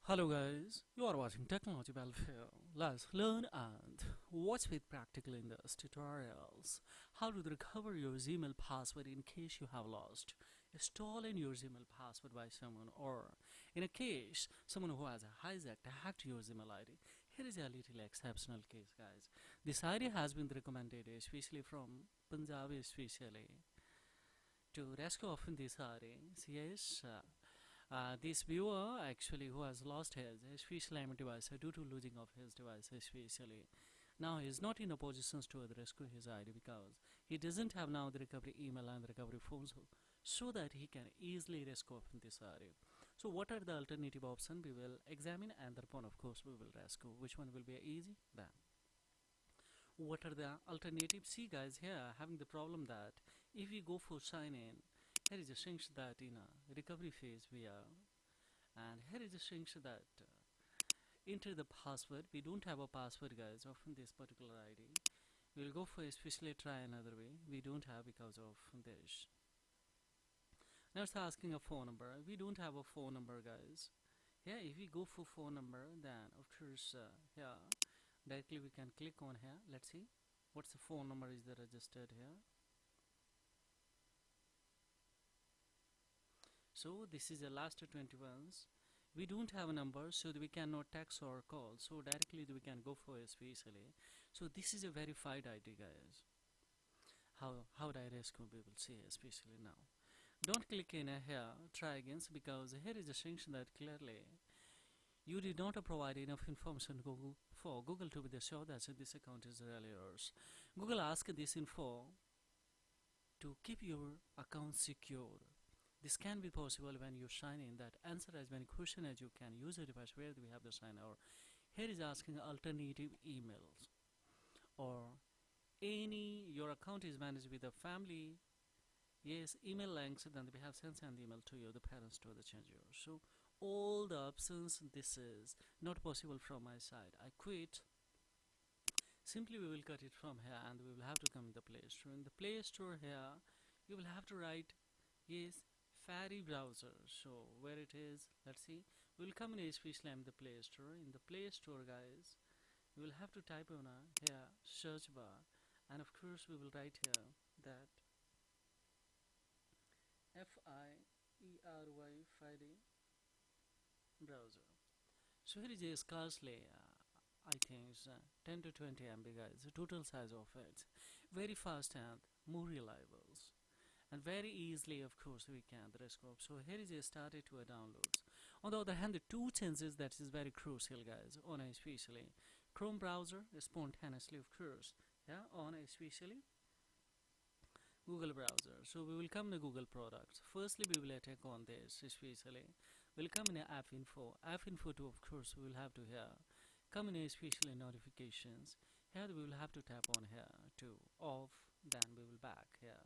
Hello guys, you are watching Technology Welfare. Let's learn and watch with practical in this tutorials. How to recover your Gmail password in case you have lost, stolen your Gmail password by someone, or in a case someone who has hijacked, hacked your Gmail ID. Here is a little exceptional case, guys. This ID has been recommended especially from Punjab, especially to rescue of this ID. Yes. This viewer actually who has lost his especially device due to losing of his device especially. Now he is not in a position to rescue his ID because he doesn't have now the recovery email and the recovery phone so that he can easily rescue from this ID. So what are the alternative options we will examine, and thereupon of course we will rescue. Which one will be easy then? What are the alternatives? See guys, here having the problem that if we go for sign in, here is a thing that in a recovery phase we are, and here is a thing that enter the password. We don't have a password, guys, of this particular ID. We'll go for especially try another way. We don't have because of this. Now it's asking a phone number. We don't have a phone number, guys. Yeah, if we go for phone number, then of course here directly we can click on here. Let's see what's the phone number is there registered here. So this is the last 21s. We don't have a number, so we cannot text or call. So directly we can go for especially. So this is a verified ID, guys. How would I rescue? We will see especially now. Don't click in here. Try again, because here is a sanction that clearly you did not provide enough information for Google to be sure that this account is really yours. Google asks this info to keep your account secure. This can be possible when you sign in. That answer as many questions as you can. Use a device where we have the sign, or here is asking alternative emails, or any your account is managed with a family. Yes, email links, then we have sent an email to you, the parents to the changer. So all the options, this is not possible from my side. I quit. Simply we will cut it from here, and we will have to come in the Play Store. In the Play Store here, you will have to write yes Fairy browser. So where it is, let's see. We'll come in especially in the Play Store. In the Play Store, guys, we will have to type on here search bar, and of course we will write here that F-I-E-R-Y Fairy browser. So here is a scarcely I think 10 to 20 MB, guys. The total size of it very fast and more reliable, and very easily of course we can the scope. So here is a started to a downloads. On the other hand, the two changes that is very crucial, guys, on especially Chrome browser spontaneously of course, yeah, on especially Google browser. So we will come to Google products. Firstly we will attack on this especially. We'll come in app info 2, of course we will have to here come in especially notifications. Here we will have to tap on here to off, then we will back here.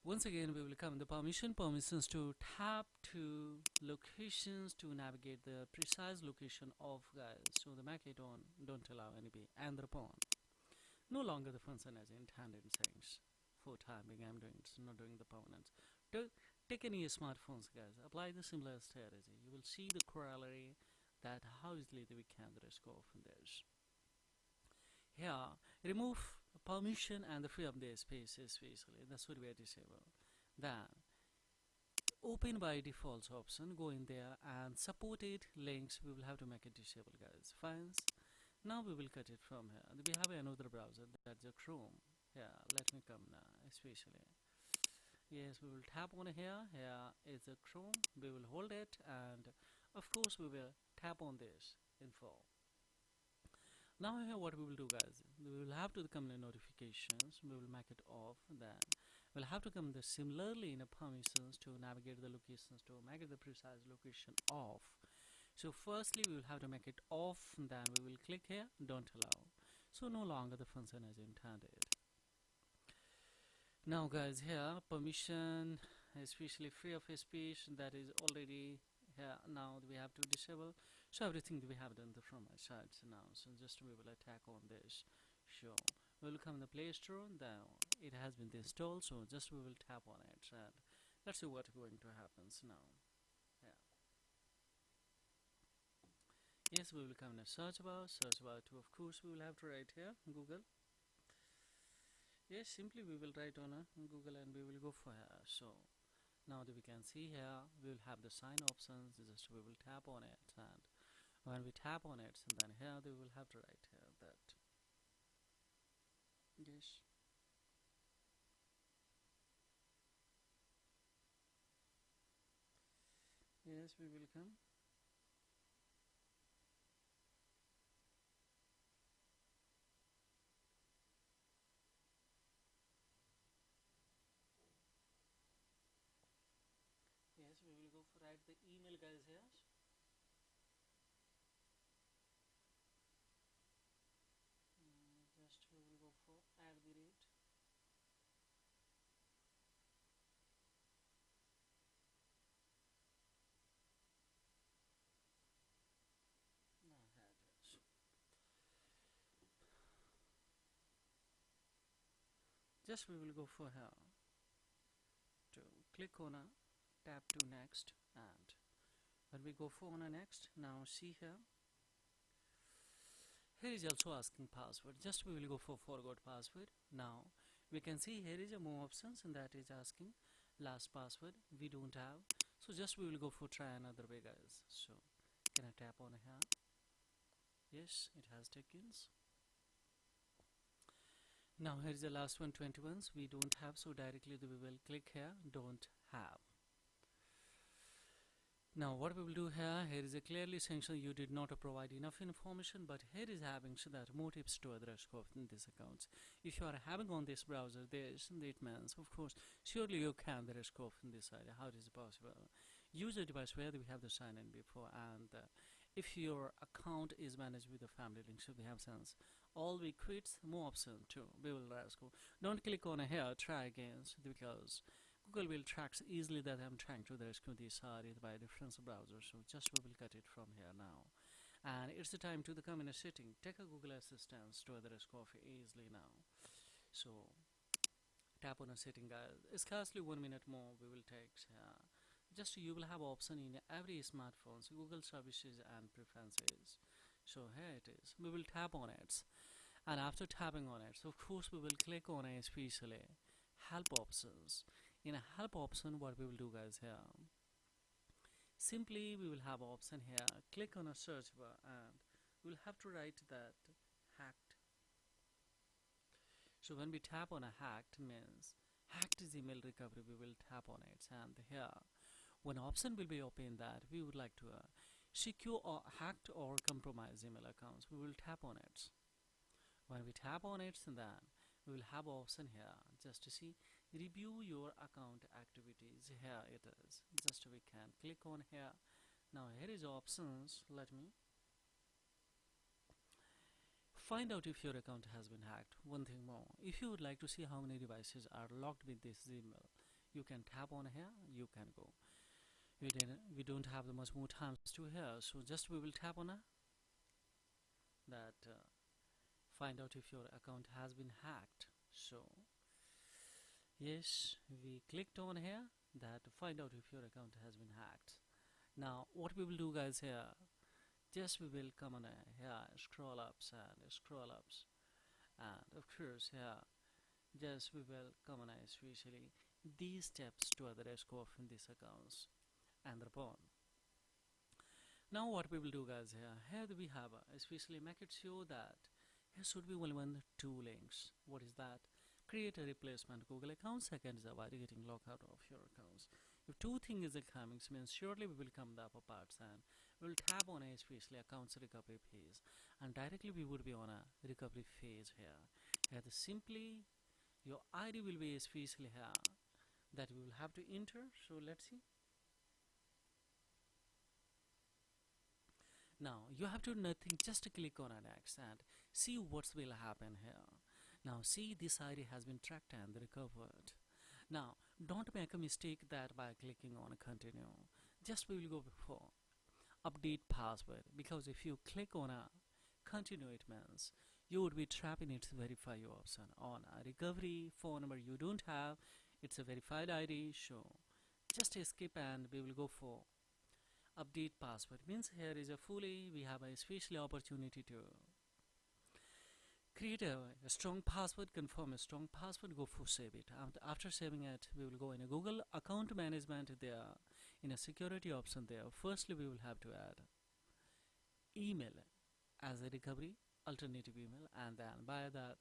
Once again we will come in the permissions to tap to locations to navigate the precise location of, guys. So the make it on, don't allow any be, and upon no longer the function as intended things. For timing I'm doing it's not doing the permanence. Take any smartphones, guys, apply the similar strategy. You will see the corollary that how easily we can score from this. Here remove permission and the free up the space especially, that's what we are disabled. Then open by default option, go in there, and supported links we will have to make it disabled, guys. Fine. Now we will cut it from here. We have another browser, that's a Chrome. Yeah, let me come now especially. Yes, we will tap on here. Here is a Chrome. We will hold it, and of course we will tap on this info. Now here what we will do, guys, we will have to come in notifications, we will make it off, then we'll have to come the similarly in a permissions to navigate the locations to make it the precise location off. So firstly we will have to make it off, then we will click here don't allow, so no longer the function is intended. Now guys, here permission especially free of speech, that is already here. Now we have to disable. So everything we have done from my side now. So just we will attack on this. Sure, we will come in the Play Store. Now it has been installed, so just we will tap on it, and let's see what's going to happen now. Yeah. Yes, we will come in a search bar too. Of course, we will have to write here Google. Yes, simply we will write on a Google and we will go for here. So now that we can see here, we will have the sign options. Just we will tap on it, and when we tap on it, and then here we will have to write here that yes. Yes, we will come. Yes, we will go for write the email, guys. Yes. Just we will go for add the rate. Now here it is. Just we will go for here to click on a tab to next, and when we go for on a next, now see here. Here is also asking password. Just we will go for forgot password. Now we can see here is a more options, and that is asking last password. We don't have, so just we will go for try another way, guys. So can I tap on here? Yes, it has taken. Now here is the last one, 21s. We don't have, so directly we will click here. Don't have. Now what we will do here, here is a clearly sanctioned you did not provide enough information, but here is having so that more tips to other scope in this accounts. If you are having on this browser this, it means of course surely you can there is scope in this side. How is it possible? Use a device where we have the sign in before, and if your account is managed with the family link, so we have sense. All we quit more option too. We will go. Don't click on here, try again, because Google will track easily that I'm trying to rescue this by a different browser. So just we will cut it from here now. And it's the time to the come in a setting. Take a Google Assistant to the rescue easily now. So tap on a setting, guys. Scarcely 1 minute more we will take. Just you will have option in every smartphones, Google services and preferences. So here it is. We will tap on it. And after tapping on it, so of course we will click on a especially help options. In a help option, what we will do, guys, here simply we will have option here, click on a search bar, and we will have to write that hacked. So when we tap on a hacked means hacked is email recovery, we will tap on it, and here one option will be open that we would like to secure or hacked or compromised email accounts. We will tap on it. When we tap on it, then we will have option here just to see review your account activities. Here it is. Just we can click on here. Now here is options. Let me find out if your account has been hacked. One thing more, if you would like to see how many devices are logged with this email, you can tap on here. You can go. We don't have the much more times to here, so just we will tap on that find out if your account has been hacked. So yes, we clicked on here that to find out if your account has been hacked. Now what we will do, guys, here just we will come on here, scroll ups, and of course here just we will come on especially these steps to other scope in these accounts and upon. Now what we will do, guys, here we have especially make it sure that here should be only two links. What is that? Create a replacement Google account. Second is about getting logged out of your accounts. If two things is coming, means surely we will come the upper parts and we will tap on a especially accounts recovery phase, and directly we would be on a recovery phase here. Here simply your ID will be especially here that we will have to enter. So let's see. Now you have to do nothing, just click on an X and see what will happen here. Now see this ID has been tracked and recovered. Now don't make a mistake that by clicking on continue. Just we will go before update password, because if you click on a continue it means you would be trapped in its verify your option on a recovery phone number you don't have. It's a verified ID, so just escape and we will go for update password means here is a fully we have a special opportunity to create a strong password, confirm a strong password, go for save it. After saving it, we will go in a Google account management there, in a security option there. Firstly, we will have to add email as a recovery alternative email, and then by that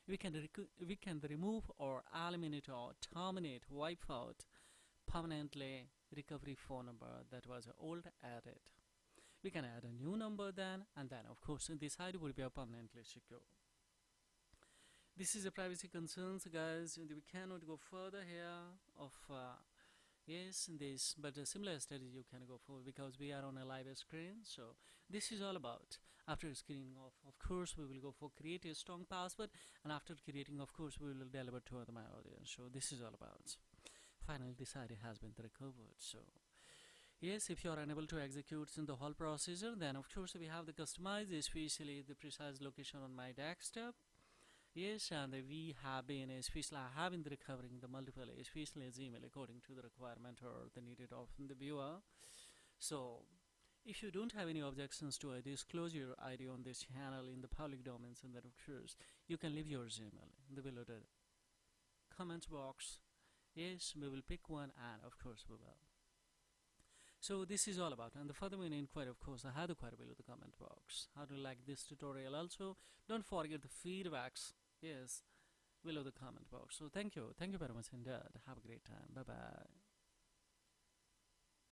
we can remove or eliminate or terminate, wipe out permanently recovery phone number that was old added. We can add a new number then, and then of course this ID will be permanently secure. This is a privacy concerns, guys. We cannot go further here of yes this, but a similar studies you can go for because we are on a live screen. So this is all about. After screening of course we will go for create a strong password, and after creating of course we will deliver to my audience. So this is all about. Finally this ID has been recovered. So yes, if you are unable to execute in the whole procedure, then of course we have the customized, especially the precise location on my desktop. Yes, and we have been especially having the recovering the multiple especially as email according to the requirement or the needed of the viewer. So if you don't have any objections to disclose your ID on this channel in the public domains, and that of course you can leave your email in the below the comment box. Yes, we will pick one, and of course we will. So this is all about, and the further main inquiry of course I have the query below the comment box. How do you like this tutorial? Also don't forget the feedbacks, yes, below the comment box. So thank you very much indeed. Have a great time. Bye bye.